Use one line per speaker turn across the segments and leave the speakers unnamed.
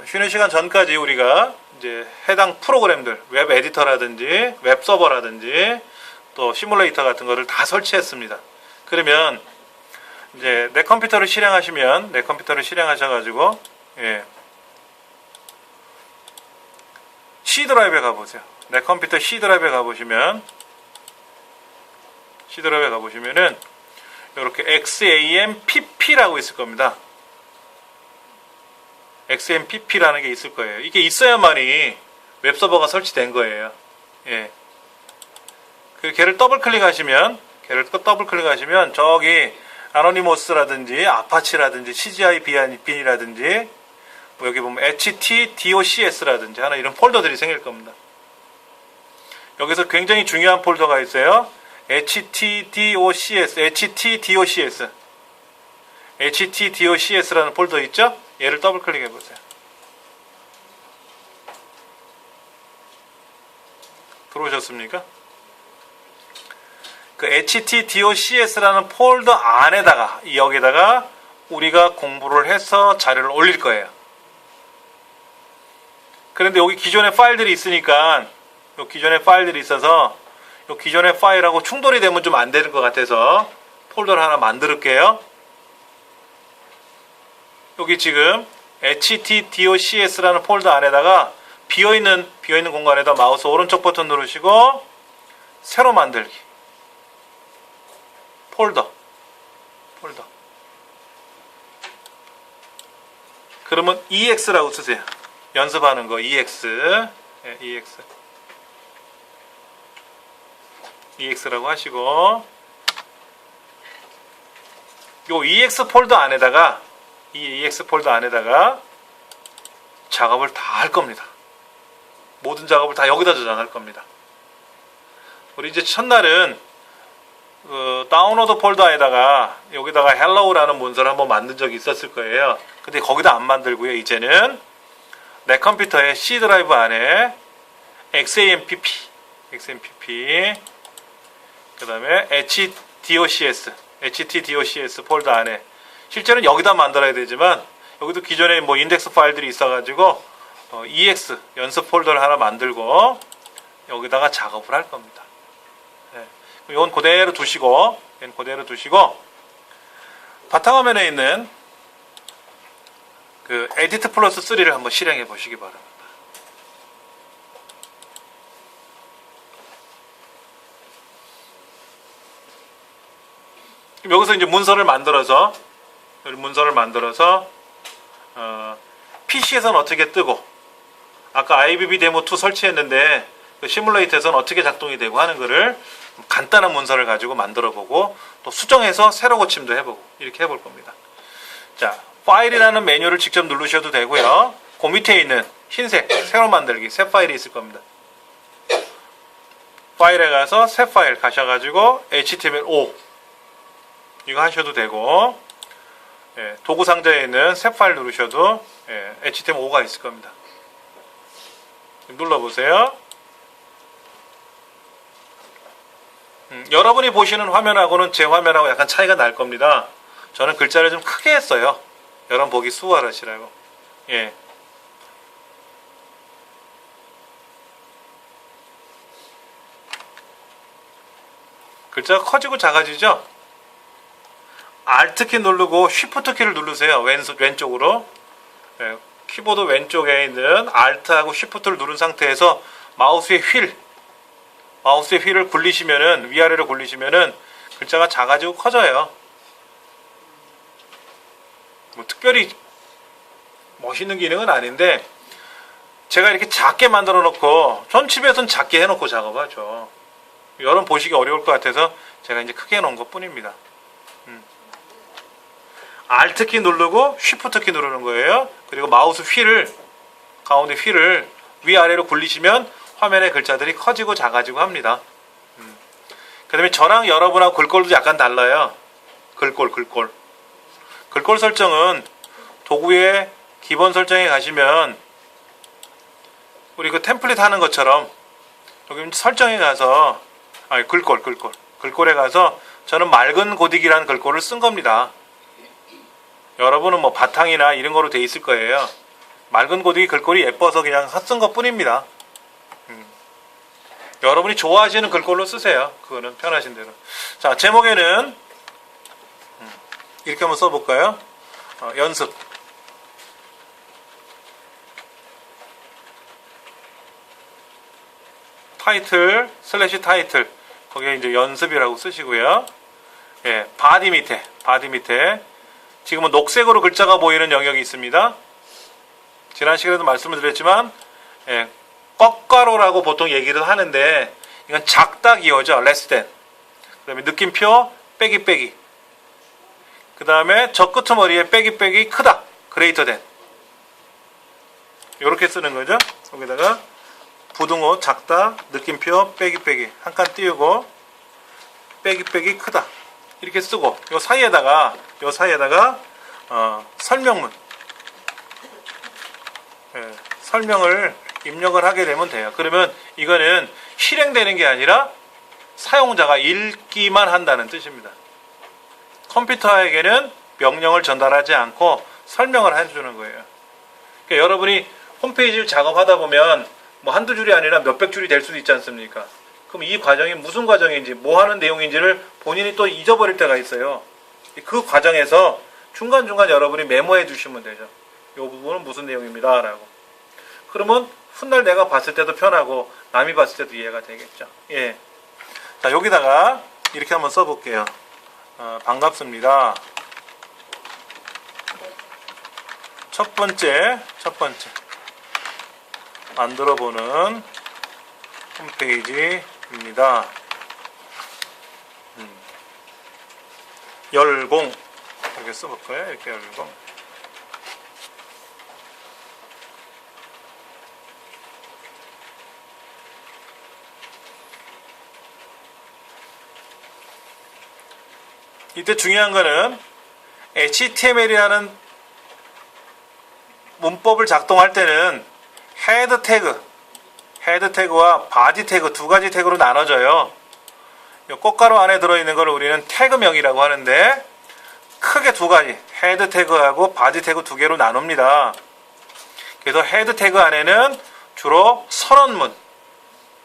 쉬는 시간 전까지 우리가 이제 해당 프로그램들, 웹 에디터라든지 웹 서버라든지 또 시뮬레이터 같은 거를 다 설치했습니다. 그러면 이제 내 컴퓨터를 실행하셔가지고 C 드라이브에 가보세요. 내 컴퓨터 C 드라이브에 가보시면은 이렇게 XAMPP라고 있을 겁니다. XAMPP라는 게 있을 거예요. 이게 있어야만이 웹서버가 설치된 거예요. 걔를 더블 클릭하시면 저기 아노니머스라든지 아파치라든지 CGI 빈이라든지 뭐 여기 보면 HTDOCS라든지 하나 이런 폴더들이 생길 겁니다. 여기서 굉장히 중요한 폴더가 있어요. HTDOCS라는 폴더 있죠? 얘를 더블 클릭해 보세요. 들어오셨습니까? 그 HTDOCS라는 폴더 안에다가 여기다가 우리가 공부를 해서 자료를 올릴 거예요. 그런데 여기 기존의 파일들이 있으니까 요 기존의 파일들이 있어서 요 기존의 파일하고 충돌이 되면 좀 안 되는 것 같아서 폴더를 하나 만들게요. 여기 지금 HTDOCS라는 폴더 안에다가 비어있는 공간에다 마우스 오른쪽 버튼 누르시고 새로 만들기 폴더 그러면 EX라고 쓰세요. 연습하는 거 EX라고 하시고 요 EX 폴더 안에다가 작업을 다 할 겁니다. 모든 작업을 다 여기다 저장할 겁니다. 우리 이제 첫날은 다운로드 폴더에다가 여기다가 헬로우라는 문서를 한번 만든 적이 있었을 거예요. 근데 거기다 안 만들고요. 이제는 내 컴퓨터의 C 드라이브 안에 XAMPP 그 다음에 HTDOCS 폴더 안에 실제로는 여기다 만들어야 되지만 여기도 기존에 뭐 인덱스 파일들이 있어가지고 EX 연습 폴더를 하나 만들고 여기다가 작업을 할 겁니다. 이건 그대로 두시고 바탕화면에 있는 그 에디트 플러스 3를 한번 실행해 보시기 바랍니다. 여기서 이제 문서를 만들어서 PC에서는 어떻게 뜨고 아까 IBB 데모 2 설치했는데 그 시뮬레이터에서는 어떻게 작동이 되고 하는 거를 간단한 문서를 가지고 만들어 보고 또 수정해서 새로 고침도 해보고 이렇게 해볼 겁니다. 자, 파일이라는 메뉴를 직접 누르셔도 되고요. 그 밑에 있는 흰색 새로 만들기 새 파일이 있을 겁니다. 파일에 가서 새 파일 가셔가지고 HTML5 이거 하셔도 되고 도구 상자에 있는 새 파일 누르셔도 HTML5가 있을 겁니다. 눌러보세요. 여러분이 보시는 화면하고는 제 화면하고 약간 차이가 날 겁니다. 저는 글자를 좀 크게 했어요. 여러분 보기 수월하시라고. 글자가 커지고 작아지죠? Alt키 누르고 Shift키를 누르세요. 왼쪽으로. 키보드 왼쪽에 있는 Alt하고 Shift를 누른 상태에서 마우스의 휠을 굴리시면은 위아래로 굴리시면은 글자가 작아지고 커져요. 뭐 특별히 멋있는 기능은 아닌데 제가 이렇게 작게 만들어 놓고 전 집에서는 작게 해놓고 작업하죠. 여러분 보시기 어려울 것 같아서 제가 이제 크게 해놓은 것 뿐입니다. Alt키 누르고 Shift키 누르는 거예요. 그리고 마우스 가운데 휠을 위아래로 굴리시면 화면의 글자들이 커지고 작아지고 합니다. 그 다음에 저랑 여러분하고 글꼴도 약간 달라요. 글꼴 설정은 도구의 기본 설정에 가시면 우리 그 템플릿 하는 것처럼 여기 설정에 가서 글꼴에 가서 저는 맑은 고딕이라는 글꼴을 쓴 겁니다. 여러분은 뭐 바탕이나 이런 거로 돼 있을 거예요. 맑은 고데기 글꼴이 예뻐서 그냥 쓴 것 뿐입니다. 여러분이 좋아하시는 글꼴로 쓰세요. 그거는 편하신 대로. 자, 제목에는 이렇게 한번 써볼까요? 연습. 타이틀 / 타이틀 거기에 이제 연습이라고 쓰시고요. 예, 바디 밑에 지금은 녹색으로 글자가 보이는 영역이 있습니다. 지난 시간에도 말씀을 드렸지만 예, 꺾가로라고 보통 얘기를 하는데 이건 작다 기호죠. less than. 그 다음에 느낌표 빼기 그 다음에 저 끄트머리에 빼기 크다 greater than 이렇게 쓰는 거죠. 여기다가 부등호 작다 느낌표 빼기 한 칸 띄우고 빼기 크다 이렇게 쓰고 요 사이에다가 설명문 예, 설명을 입력을 하게 되면 돼요. 그러면 이거는 실행되는 게 아니라 사용자가 읽기만 한다는 뜻입니다. 컴퓨터에게는 명령을 전달하지 않고 설명을 해주는 거예요. 그러니까 여러분이 홈페이지를 작업하다 보면 뭐 한두 줄이 아니라 몇백 줄이 될 수도 있지 않습니까? 그럼 이 과정이 무슨 과정인지 뭐 하는 내용인지를 본인이 또 잊어버릴 때가 있어요. 그 과정에서 중간중간 여러분이 메모해 주시면 되죠. 이 부분은 무슨 내용입니다 라고. 그러면 훗날 내가 봤을 때도 편하고 남이 봤을 때도 이해가 되겠죠. 예. 자, 여기다가 이렇게 한번 써볼게요. 반갑습니다. 첫 번째 만들어보는 홈페이지입니다. 열공 이렇게 써볼 거예요. 이렇게 열공. 이때 중요한 거는 HTML이라는 문법을 작동할 때는 헤드 태그와 바디 태그 두 가지 태그로 나눠져요. 이 꽃가루 안에 들어있는 걸 우리는 태그명이라고 하는데 크게 두 가지 헤드 태그하고 바디 태그 두 개로 나눕니다. 그래서 헤드 태그 안에는 주로 선언문,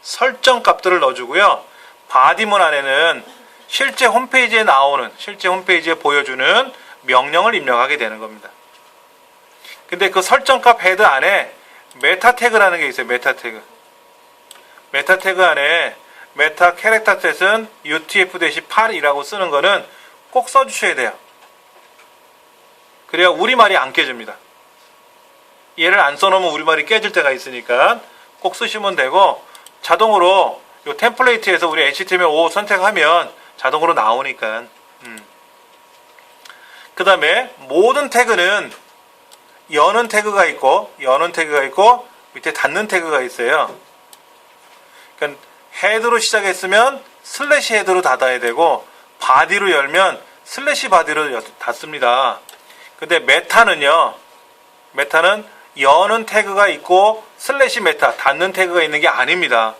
설정 값들을 넣어주고요. 바디문 안에는 실제 홈페이지에 보여주는 명령을 입력하게 되는 겁니다. 근데 그 설정값 헤드 안에 메타 태그라는 게 있어요. 메타 태그 안에 메타 캐릭터 셋은 UTF-8이라고 쓰는 거는 꼭 써주셔야 돼요. 그래야 우리말이 안 깨집니다. 얘를 안 써놓으면 우리말이 깨질 때가 있으니까 꼭 쓰시면 되고, 자동으로 이 템플레이트에서 우리 HTML5 선택하면 자동으로 나오니까. 그 다음에 모든 태그는 여는 태그가 있고 밑에 닫는 태그가 있어요. 그러니까 헤드로 시작했으면 슬래시 헤드로 닫아야 되고, 바디로 열면 슬래시 바디로 닫습니다. 근데 메타는 여는 태그가 있고 슬래시 메타 닫는 태그가 있는 게 아닙니다.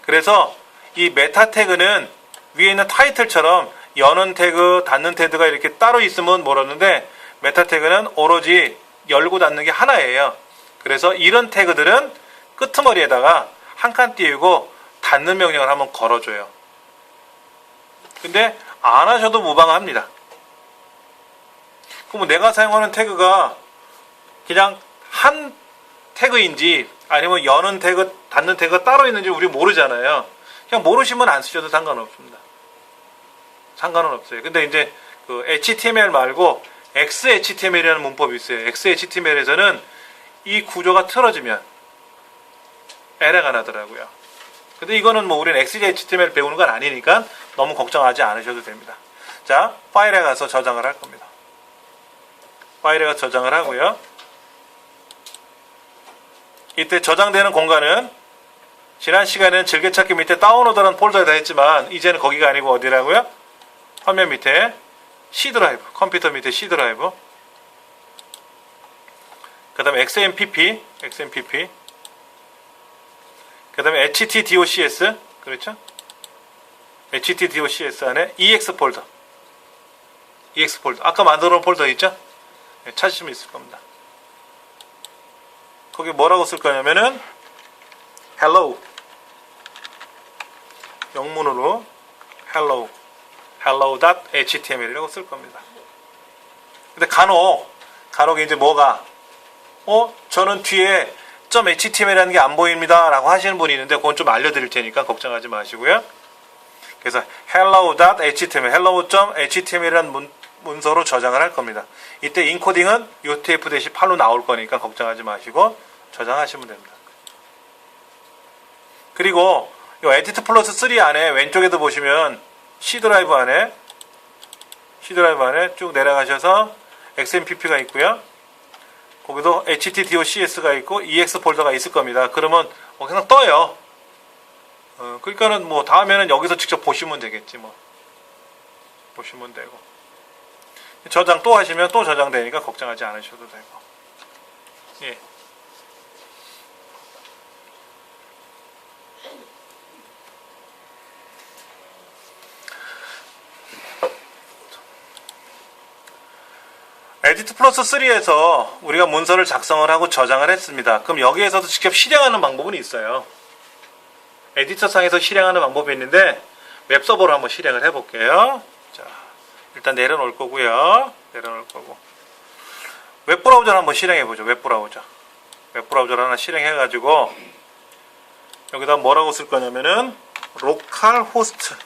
그래서 이 메타 태그는 위에 있는 타이틀처럼 여는 태그, 닫는 태그가 이렇게 따로 있으면 모르는데, 메타 태그는 오로지 열고 닫는 게 하나예요. 그래서 이런 태그들은 끄트머리에다가 한 칸 띄우고 닫는 명령을 한번 걸어줘요. 근데 안 하셔도 무방합니다. 그럼 내가 사용하는 태그가 그냥 한 태그인지 아니면 여는 태그, 닫는 태그가 따로 있는지 우리 모르잖아요. 그냥 모르시면 안 쓰셔도 상관없습니다. 상관은 없어요. 근데 이제 그 HTML 말고 XHTML이라는 문법이 있어요. XHTML에서는 이 구조가 틀어지면 에러가 나더라고요. 근데 이거는 뭐 우리는 XHTML 배우는 건 아니니까 너무 걱정하지 않으셔도 됩니다. 자, 파일에 가서 저장을 할 겁니다. 파일에 가서 저장을 하고요. 이때 저장되는 공간은 지난 시간에는 즐겨찾기 밑에 다운로드라는 폴더에다 했지만, 이제는 거기가 아니고 어디라고요? 화면 밑에 C 드라이브, 컴퓨터 밑에 C 드라이브, 그 다음에 XMPP, 그 다음에 HTDOCS, 그렇죠? HTDOCS 안에 EX 폴더, 아까 만들어 놓은 폴더 있죠? 네, 찾으시면 있을 겁니다. 거기 뭐라고 쓸 거냐면은 hello, 영문으로 hello.html이라고 쓸 겁니다. 근데 간혹 이제 뭐가 저는 뒤에 .html이라는 게 안 보입니다 라고 하시는 분이 있는데 그건 좀 알려드릴 테니까 걱정하지 마시고요. 그래서 hello.html, hello.html이라는 문서로 저장을 할 겁니다. 이때 인코딩은 UTF-8로 나올 거니까 걱정하지 마시고 저장하시면 됩니다. 그리고 이 에디트 플러스 3 안에 왼쪽에도 보시면 C 드라이브 안에 쭉 내려가셔서 XMPP가 있고요. 거기도 htdocs가 있고 ex 폴더가 있을 겁니다. 그러면 그냥 떠요. 그러니까는 뭐 다음에는 여기서 직접 보시면 되겠지 뭐. 보시면 되고. 저장 또 하시면 또 저장되니까 걱정하지 않으셔도 되고. 예. 에디트 플러스 3에서 우리가 문서를 작성을 하고 저장을 했습니다. 그럼 여기에서도 직접 실행하는 방법은 있어요. 에디터 상에서 실행하는 방법이 있는데 웹서버로 한번 실행을 해볼게요. 자, 일단 내려놓을 거고요. 웹브라우저를 한번 실행해보죠. 웹브라우저를 하나 실행해가지고 여기다 뭐라고 쓸 거냐면은 로컬호스트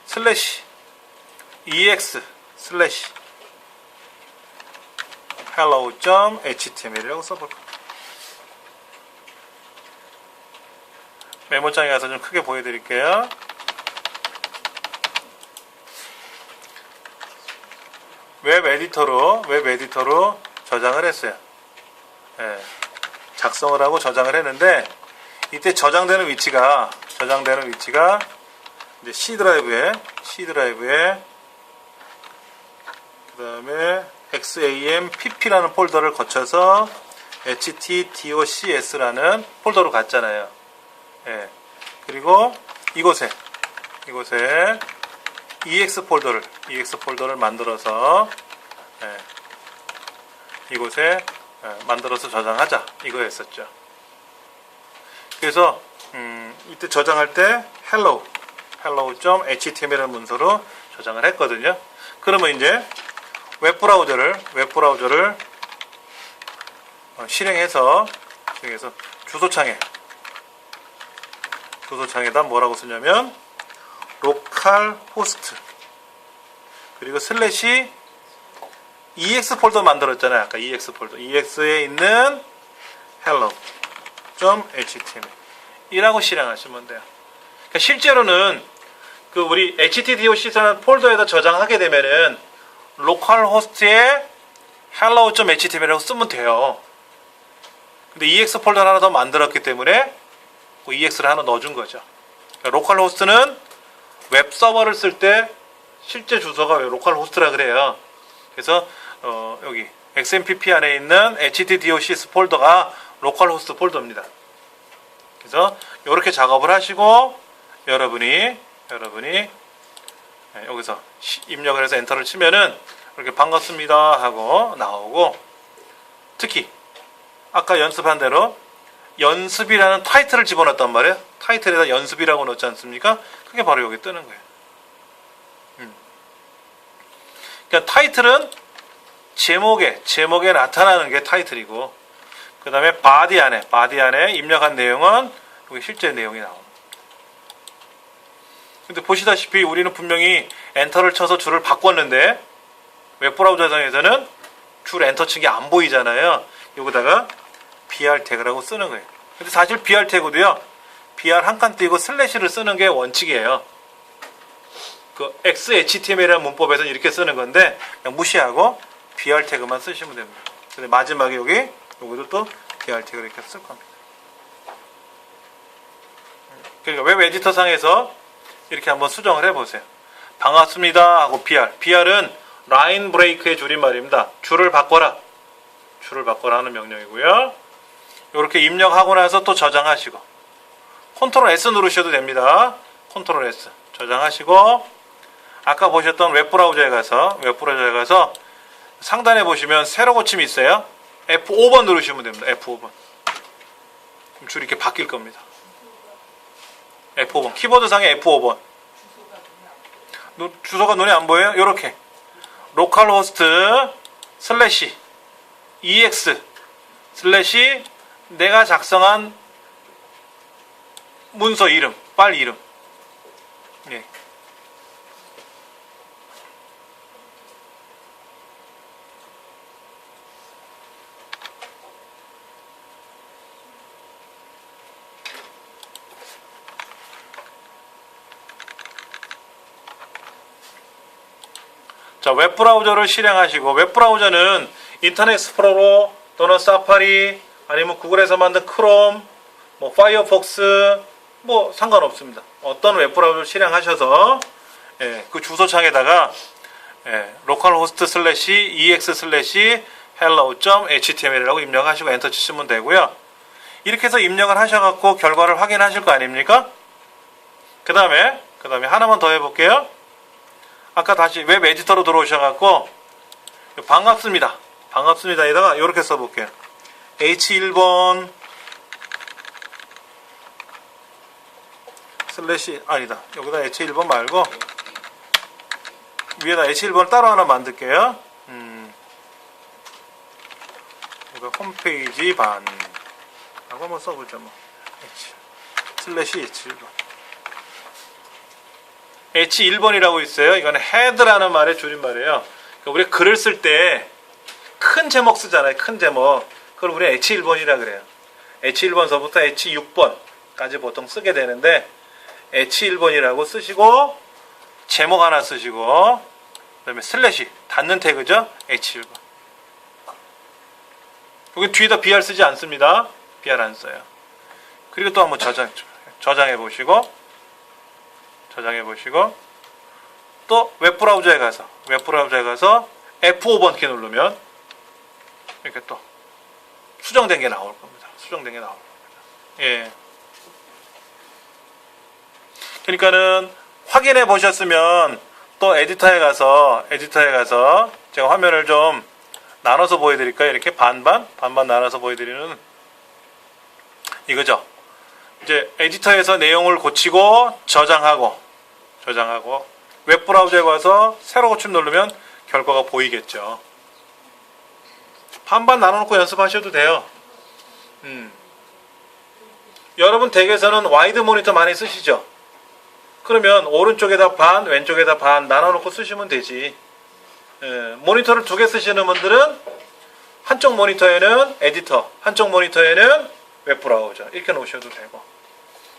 슬래시 ex 슬래시 hello.html이라고 써볼 겁니다. 메모장에 가서 좀 크게 보여드릴게요. 웹 에디터로 저장을 했어요. 네, 작성을 하고 저장을 했는데 이때 저장되는 위치가 이제 C 드라이브에 그 다음에 XAMPP라는 폴더를 거쳐서 htdocs라는 폴더로 갔잖아요. 예. 그리고 이곳에 ex 폴더를 만들어서 이곳에 만들어서 저장하자 이거였었죠. 그래서 이때 저장할 때 hello.html이라는 문서로 저장을 했거든요. 그러면 이제 웹브라우저를 실행해서 주소창에다 뭐라고 쓰냐면 로컬호스트 그리고 슬래시 ex 폴더 만들었잖아요. 아까 ex 폴더. ex에 있는 hello.html 이라고 실행하시면 돼요. 그러니까 실제로는 그 우리 htdocs라는 폴더에다 저장하게 되면은 로컬호스트에 hello.html이라고 쓰면 돼요. 근데 ex 폴더를 하나 더 만들었기 때문에 그 ex를 하나 넣어준 거죠. 그러니까 로컬호스트는 웹서버를 쓸 때 실제 주소가 로컬호스트라 그래요. 그래서 여기 XMPP 안에 있는 htdocs 폴더가 로컬호스트 폴더입니다. 그래서 이렇게 작업을 하시고 여러분이 여기서 입력을 해서 엔터를 치면은 이렇게 반갑습니다 하고 나오고, 특히 아까 연습한 대로 연습이라는 타이틀을 집어넣었단 말이에요. 타이틀에다 연습이라고 넣지 않습니까? 그게 바로 여기 뜨는 거예요. 그러니까 타이틀은 제목에 나타나는 게 타이틀이고, 그 다음에 바디 안에 입력한 내용은 여기 실제 내용이 나옵니다. 근데 보시다시피 우리는 분명히 엔터를 쳐서 줄을 바꿨는데 웹브라우저상에서는 줄 엔터 친 게 안 보이잖아요. 여기다가 br 태그라고 쓰는 거예요. 근데 사실 br 태그도요, br 한 칸 띄고 슬래시를 쓰는 게 원칙이에요. 그 XHTML이라는 문법에서는 이렇게 쓰는 건데 그냥 무시하고 br 태그만 쓰시면 됩니다. 근데 마지막에 여기도 또 br 태그를 이렇게 쓸 겁니다. 그러니까 웹 에디터 상에서 이렇게 한번 수정을 해보세요. 반갑습니다 하고 br은 라인 브레이크의 줄임말입니다. 줄을 바꿔라 하는 명령이고요. 이렇게 입력하고 나서 또 저장하시고 컨트롤 S 누르셔도 됩니다. 컨트롤 S 저장하시고 아까 보셨던 웹브라우저에 가서 상단에 보시면 세로 고침이 있어요. F5번 누르시면 됩니다. F5번. 그럼 줄이 이렇게 바뀔 겁니다. F5번. 키보드상에 F5번. 주소가 눈에 안 보여요? 요렇게. 로컬호스트 슬래시 EX 슬래시 내가 작성한 문서 이름, 파일 이름. 예. 자, 웹브라우저를 실행하시고, 웹브라우저는 인터넷 익스플로러 또는 사파리 아니면 구글에서 만든 크롬, 뭐 파이어폭스 뭐 상관없습니다. 어떤 웹브라우저를 실행하셔서 그 주소창에다가 로컬호스트 슬래시 ex 슬래시 hello.html이라고 입력하시고 엔터 치시면 되고요. 이렇게 해서 입력을 하셔갖고 결과를 확인하실 거 아닙니까? 그 다음에 하나만 더 해볼게요. 아까 다시 웹 에디터로 들어오셔갖고 반갑습니다. 반갑습니다에다가 이렇게 써볼게요. H1번 슬래시 아니다. 여기다 H1번 말고 위에다 H1번 따로 하나 만들게요. 이거 홈페이지 반 하고 한번 써보죠. 뭐 H 슬래시 H1번 H1번이라고 있어요. 이거는 헤드라는 말의 줄임말이에요. 그러니까 우리가 글을 쓸 때 큰 제목 쓰잖아요. 큰 제목. 그걸 우리가 H1번이라 그래요. H1번서부터 H6번까지 보통 쓰게 되는데 H1번이라고 쓰시고 제목 하나 쓰시고 그 다음에 슬래시 닫는 태그죠. H1번. 여기 뒤에다 BR 쓰지 않습니다. BR 안 써요. 그리고 또 한번 저장해 보시고 또 웹브라우저에 가서 F5번 키 누르면 이렇게 또 수정된 게 나올 겁니다. 예. 그러니까는 확인해 보셨으면 또 에디터에 가서 제가 화면을 좀 나눠서 보여드릴까요? 이렇게 반반 나눠서 보여드리는 이거죠. 이제 에디터에서 내용을 고치고 저장하고 웹브라우저에 가서 새로 고침 누르면 결과가 보이겠죠. 반반 나눠놓고 연습하셔도 돼요. 여러분 댁에서는 와이드 모니터 많이 쓰시죠? 그러면 오른쪽에다 반, 왼쪽에다 반 나눠놓고 쓰시면 되지. 모니터를 2개 쓰시는 분들은 한쪽 모니터에는 에디터, 한쪽 모니터에는 웹브라우저 이렇게 놓으셔도 되고.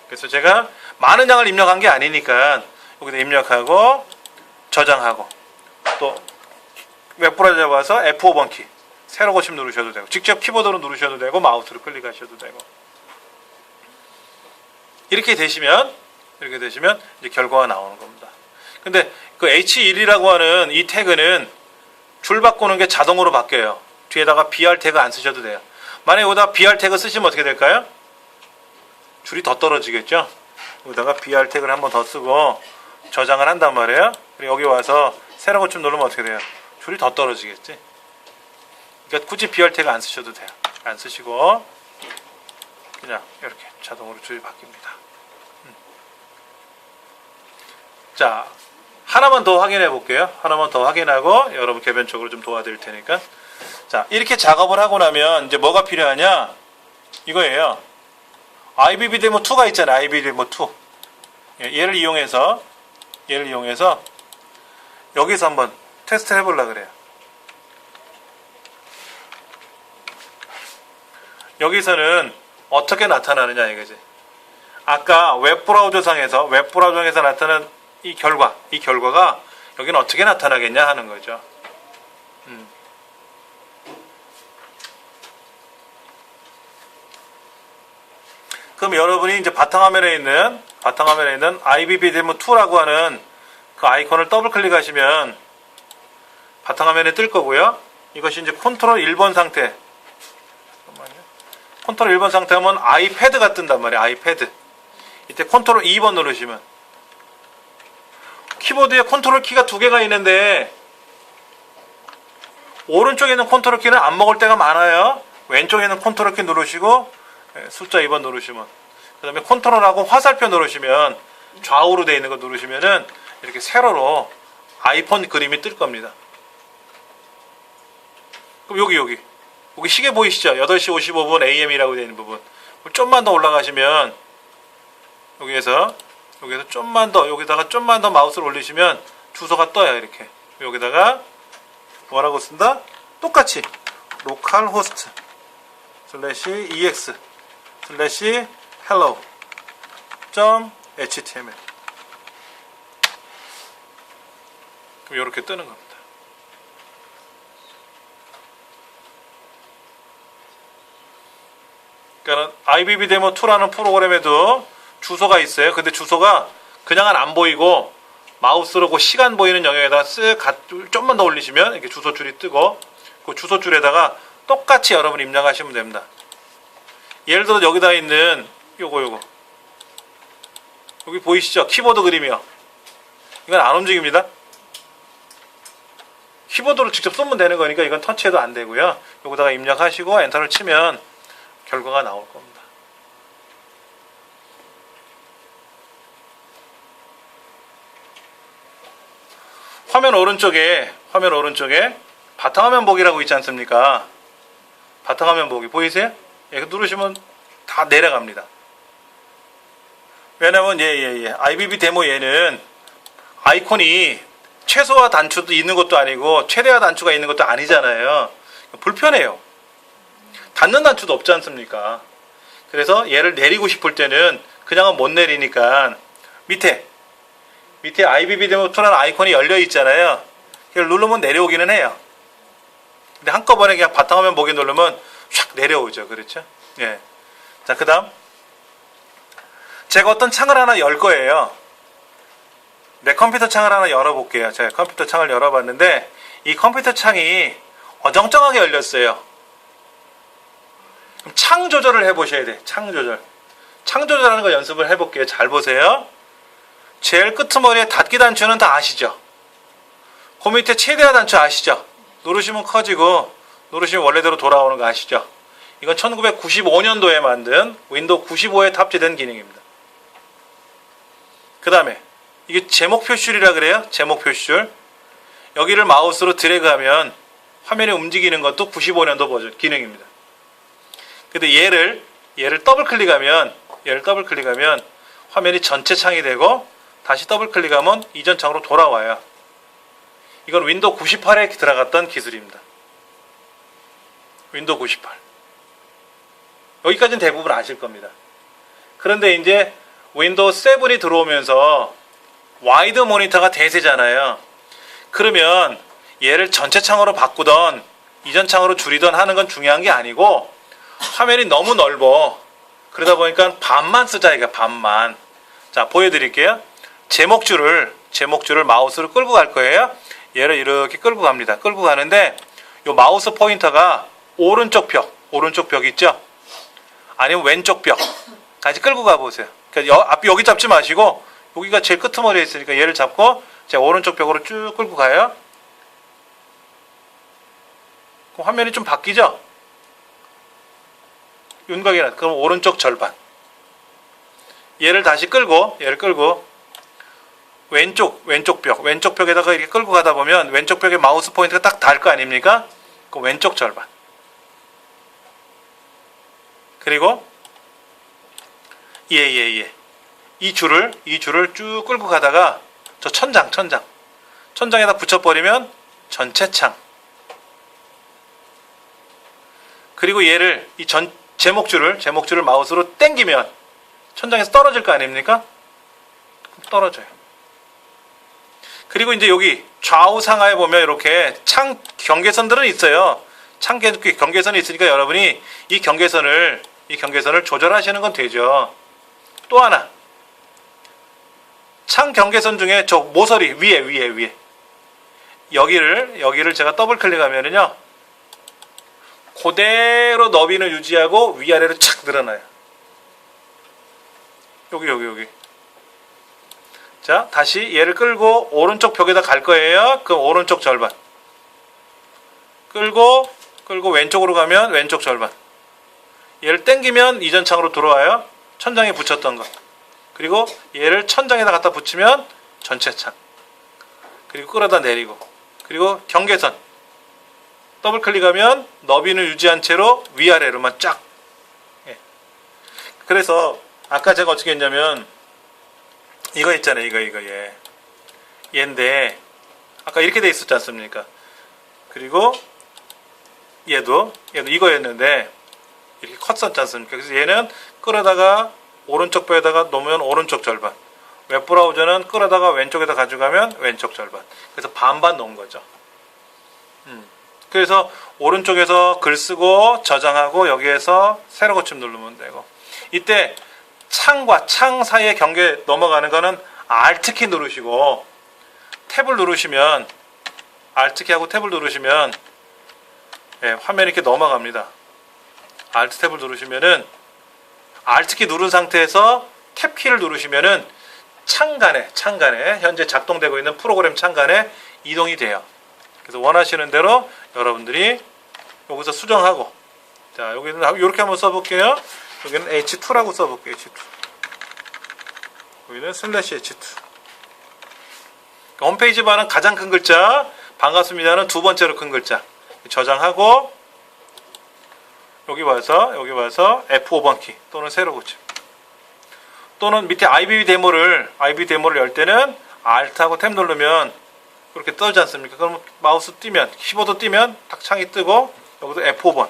그래서 제가 많은 양을 입력한 게 아니니까 여기다 입력하고 저장하고 또 웹브라우저에 와서 F5번 키 새로 고침 누르셔도 되고 직접 키보드로 누르셔도 되고 마우스로 클릭하셔도 되고 이렇게 되시면 이제 결과가 나오는 겁니다. 근데 그 H1이라고 하는 이 태그는 줄 바꾸는 게 자동으로 바뀌어요. 뒤에다가 BR 태그 안 쓰셔도 돼요. 만약에 여기다 BR 태그 쓰시면 어떻게 될까요? 줄이 더 떨어지겠죠? 여기다가 BR 태그를 한번 더 쓰고 저장을 한단 말이에요. 그리고 여기 와서 새로 고침 누르면 어떻게 돼요? 줄이 더 떨어지겠지? 그러니까 굳이 BR 태그 안 쓰셔도 돼요. 안 쓰시고 그냥 이렇게 자동으로 줄이 바뀝니다. 자, 하나만 더 확인해 볼게요. 하나만 더 확인하고 여러분 개변적으로 좀 도와드릴 테니까. 자, 이렇게 작업을 하고 나면 이제 뭐가 필요하냐? 이거예요. IBB 데모 2가 있잖아요. IBB 데모 2. 얘를 이용해서 여기서 한번 테스트 해보려고 그래요. 여기서는 어떻게 나타나느냐 이거지. 아까 웹브라우저상에서 나타난 이 결과가 여기는 어떻게 나타나겠냐 하는 거죠. 그럼 여러분이 이제 바탕화면에 있는 IBB 데모 2라고 하는 그 아이콘을 더블 클릭하시면 바탕화면에 뜰 거고요. 이것이 이제 컨트롤 1번 상태. 컨트롤 1번 상태 하면 아이패드가 뜬단 말이에요. 아이패드. 이때 컨트롤 2번 누르시면 키보드에 컨트롤 키가 2개가 있는데 오른쪽에 있는 컨트롤 키는 안 먹을 때가 많아요. 왼쪽에 있는 컨트롤 키 누르시고 숫자 2번 누르시면, 그 다음에 컨트롤하고 화살표 누르시면, 좌우로 되어 있는 거 누르시면은 이렇게 세로로 아이폰 그림이 뜰 겁니다. 그럼 여기 시계 보이시죠? 8시 55분 AM이라고 되어 있는 부분. 좀만 더 올라가시면 여기에서 좀만 더, 여기다가 좀만 더 마우스를 올리시면 주소가 떠요. 이렇게 여기다가 뭐라고 쓴다? 똑같이 localhost /ex /hello .html 그럼 이렇게 뜨는 겁니다. 그러니까 IBB 데모 2라는 프로그램에도 주소가 있어요. 근데 주소가 그냥은 안 보이고 마우스로 그 시간 보이는 영역에다가 좀만 더 올리시면 이렇게 주소줄이 뜨고, 그 주소줄에다가 똑같이 여러분 입력하시면 됩니다. 예를 들어 여기다 있는 요거 여기 보이시죠? 키보드 그림이요. 이건 안 움직입니다. 키보드로 직접 쏘면 되는 거니까 이건 터치해도 안 되고요. 여기다가 입력하시고 엔터를 치면 결과가 나올 겁니다. 화면 오른쪽에 바탕화면 보기라고 있지 않습니까? 바탕화면 보기 보이세요? 예, 누르시면 다 내려갑니다. 왜냐면 IBB 데모 얘는 아이콘이 최소화 단추도 있는 것도 아니고 최대화 단추가 있는 것도 아니잖아요. 불편해요. 닫는 단추도 없지 않습니까? 그래서 얘를 내리고 싶을 때는 그냥은 못 내리니까 밑에 IBB 데모 2라는 아이콘이 열려 있잖아요. 이걸 누르면 내려오기는 해요. 근데 한꺼번에 그냥 바탕화면 보기 누르면 샥 내려오죠. 그렇죠? 예. 자, 그 다음. 제가 어떤 창을 하나 열 거예요. 내 컴퓨터 창을 하나 열어볼게요. 제가 컴퓨터 창을 열어봤는데 이 컴퓨터 창이 어정쩡하게 열렸어요. 그럼 창 조절을 해보셔야 돼. 창 조절하는 거 연습을 해볼게요. 잘 보세요. 제일 끄트머리에 닫기 단추는 다 아시죠? 그 밑에 최대화 단추 아시죠? 누르시면 커지고 누르시면 원래대로 돌아오는 거 아시죠? 이건 1995년도에 만든 윈도우 95에 탑재된 기능입니다. 그 다음에 이게 제목 표시줄이라 그래요. 제목 표시줄. 여기를 마우스로 드래그하면 화면이 움직이는 것도 95년도 버전 기능입니다. 근데 얘를 더블 클릭하면 화면이 전체 창이 되고 다시 더블 클릭하면 이전 창으로 돌아와요. 이건 윈도우 98에 들어갔던 기술입니다. 윈도우 98. 여기까지는 대부분 아실 겁니다. 그런데 이제 윈도우 7이 들어오면서 와이드 모니터가 대세잖아요. 그러면 얘를 전체 창으로 바꾸던 이전 창으로 줄이던 하는 건 중요한 게 아니고 화면이 너무 넓어. 그러다 보니까 반만 쓰자 이거 반만. 자, 보여드릴게요. 제목줄을 마우스로 끌고 갈 거예요. 얘를 이렇게 끌고 갑니다. 끌고 가는데 요 마우스 포인터가 오른쪽 벽 있죠? 아니면 왼쪽 벽 같이 끌고 가보세요. 그러니까 앞 여기 잡지 마시고 여기가 제일 끄트머리에 있으니까 얘를 잡고 제가 오른쪽 벽으로 쭉 끌고 가요. 그럼 화면이 좀 바뀌죠? 윤곽이나 그럼 오른쪽 절반. 얘를 다시 끌고 왼쪽 벽에다가 이렇게 끌고 가다 보면 왼쪽 벽에 마우스 포인트가 딱 닿을 거 아닙니까? 그 왼쪽 절반. 그리고 이 줄을 쭉 끌고 가다가 저 천장에다 붙여버리면 전체 창. 그리고 얘를 제목줄을 마우스로 당기면 천장에서 떨어질 거 아닙니까? 떨어져요. 그리고 이제 여기 좌우 상하에 보면 이렇게 창 경계선들은 있어요. 창 경계선이 있으니까 여러분이 이 경계선을 조절하시는 건 되죠. 또 하나. 창 경계선 중에 저 모서리 위에 여기를 제가 더블 클릭하면은요. 그대로 너비는 유지하고 위아래로 착 늘어나요. 여기. 자, 다시 얘를 끌고 오른쪽 벽에다 갈 거예요. 그럼 오른쪽 절반. 끌고 왼쪽으로 가면 왼쪽 절반. 얘를 당기면 이전 창으로 들어와요. 천장에 붙였던 거. 그리고 얘를 천장에다 갖다 붙이면 전체 창. 그리고 끌어다 내리고. 그리고 경계선. 더블 클릭하면 너비는 유지한 채로 위아래로만 쫙. 예. 그래서 아까 제가 어떻게 했냐면 이거 있잖아요. 이거 얘. 얘인데 아까 이렇게 돼 있었지 않습니까? 그리고 얘도 이거였는데 이렇게 컸었지 않습니까? 그래서 얘는 끌어다가 오른쪽 뼈에다가 놓으면 오른쪽 절반, 웹브라우저는 끌어다가 왼쪽에다 가져가면 왼쪽 절반. 그래서 반반 놓은 거죠. 그래서 오른쪽에서 글 쓰고 저장하고 여기에서 새로 고침 누르면 되고, 이때 창과 창 사이의 경계 넘어가는 거는 Alt키 누르시고 탭을 누르시면, Alt키하고 탭을 누르시면 예, 화면이 이렇게 넘어갑니다. Alt 탭을 누르시면은, Alt키 누른 상태에서 탭키를 누르시면은 창간에 현재 작동되고 있는 프로그램 창간에 이동이 돼요. 그래서 원하시는 대로 여러분들이 여기서 수정하고, 자 여기는 이렇게 한번 써볼게요. 여기는 H2라고 써볼게요. H2. 여기는 /H2. 홈페이지 바는 가장 큰 글자, 반갑습니다는 두 번째로 큰 글자. 저장하고 여기 와서 F5번 키 또는 세로 고침, 또는 밑에 IBB 데모를 열 때는 Alt하고 탭 누르면 이렇게 뜨지 않습니까? 그럼 마우스 띄면, 키보드 띄면 딱 창이 뜨고, 여기도 F5번.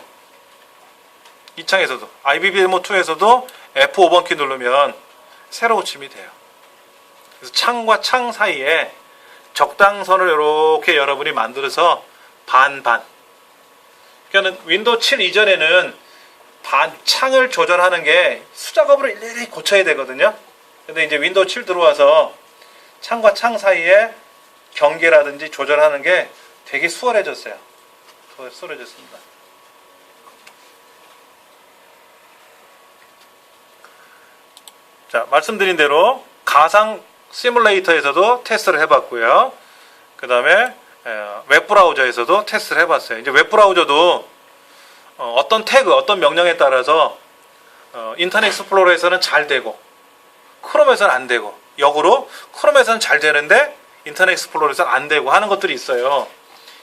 이 창에서도 IBB 데모 2에서도 F5번 키 누르면 세로 고침이 돼요. 그래서 창과 창 사이에 적당선을 이렇게 여러분이 만들어서 반반. 그러니까 윈도우 7 이전에는 창을 조절하는 게 수작업으로 일일이 고쳐야 되거든요. 근데 이제 윈도우 7 들어와서 창과 창 사이에 경계라든지 조절하는 게 되게 수월해졌어요. 수월해졌습니다. 자, 말씀드린 대로 가상 시뮬레이터에서도 테스트를 해봤고요. 그 다음에 웹브라우저에서도 테스트를 해봤어요. 이제 웹브라우저도 어떤 태그, 어떤 명령에 따라서 인터넷 익스플로러에서는 잘 되고 크롬에서는 안 되고, 역으로 크롬에서는 잘 되는데 인터넷 익스플로러에서는 안 되고 하는 것들이 있어요.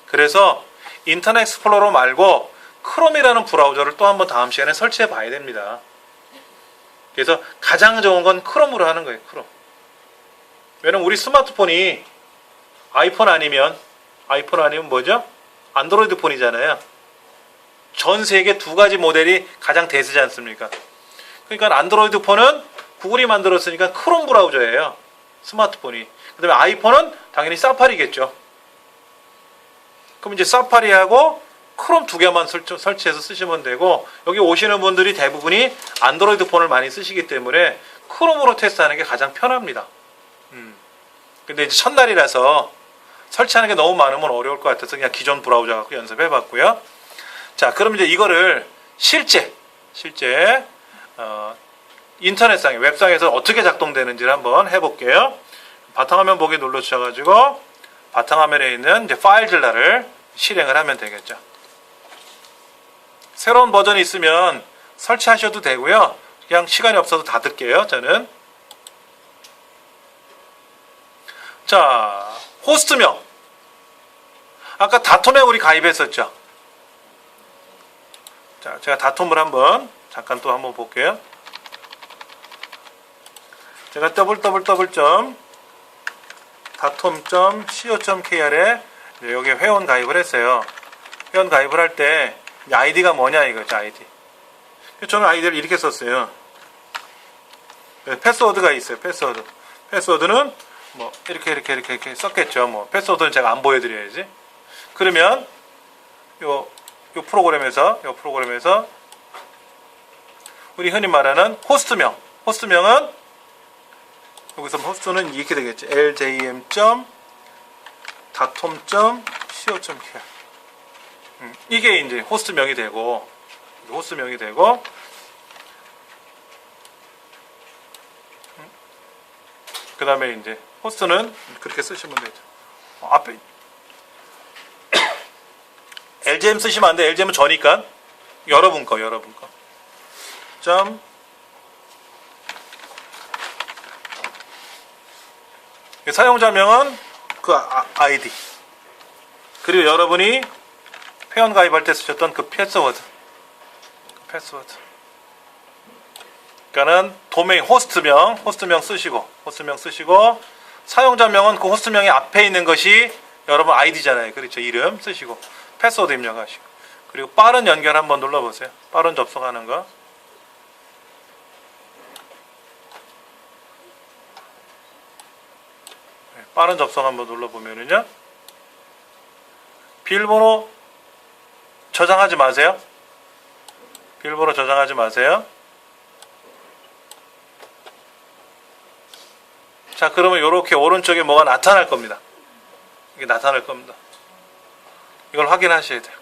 그래서 인터넷 익스플로러 말고 크롬이라는 브라우저를 또 한번 다음 시간에 설치해 봐야 됩니다. 그래서 가장 좋은 건 크롬으로 하는 거예요. 크롬. 왜냐면 우리 스마트폰이 아이폰 아니면 뭐죠? 안드로이드 폰이잖아요. 전 세계 두 가지 모델이 가장 대세지 않습니까? 그러니까 안드로이드 폰은 구글이 만들었으니까 크롬 브라우저예요. 스마트폰이. 그 다음에 아이폰은 당연히 사파리겠죠. 그럼 이제 사파리하고 크롬 두 개만 설치해서 쓰시면 되고, 여기 오시는 분들이 대부분이 안드로이드 폰을 많이 쓰시기 때문에 크롬으로 테스트하는 게 가장 편합니다. 근데 이제 첫날이라서 설치하는 게 너무 많으면 어려울 것 같아서 그냥 기존 브라우저 갖고 연습해 봤고요. 자, 그럼 이제 이거를 실제 인터넷상에, 웹상에서 어떻게 작동되는지를 한번 해볼게요. 바탕화면 보기 눌러 주셔가지고 바탕화면에 있는 이제 파일들라를 실행을 하면 되겠죠. 새로운 버전이 있으면 설치하셔도 되고요. 그냥 시간이 없어서 닫을게요. 저는. 자, 호스트명. 아까 다톰에 우리 가입했었죠. 자, 제가 다톰을 한번 잠깐 또 한번 볼게요. 제가 datom.co.kr에 여기 회원 가입을 했어요. 회원 가입을 할 때 아이디가 뭐냐 이거죠. 아이디. 저는 아이디를 이렇게 썼어요. 패스워드가 있어요. 패스워드는 뭐 이렇게 썼겠죠. 뭐 패스워드는 제가 안 보여드려야지. 그러면 요 프로그램에서 우리 흔히 말하는 호스트명은 여기서 호스트는 이렇게 되겠죠. ljm.datom.co.kr. 이게 이제 호스트명이 되고, 그 다음에 이제 호스트는 그렇게 쓰시면 되죠. 앞에 LJM 쓰시면 안 돼. LJM은 저니까. 여러분 거. 점 사용자명은 그 아이디. 그리고 여러분이 회원 가입할 때 쓰셨던 그 패스워드. 그러니까는 도메인 호스트명 쓰시고 사용자명은 그 호스트명의 앞에 있는 것이 여러분 아이디잖아요. 그렇죠. 이름 쓰시고 패스워드 입력하시고 그리고 빠른 연결 한번 눌러보세요. 빠른 접속하는 거. 빠른 접속 한번 눌러보면은요. 비밀번호 저장하지 마세요. 자, 그러면 이렇게 오른쪽에 뭐가 나타날 겁니다. 이게 나타날 겁니다. 이걸 확인하셔야 돼요.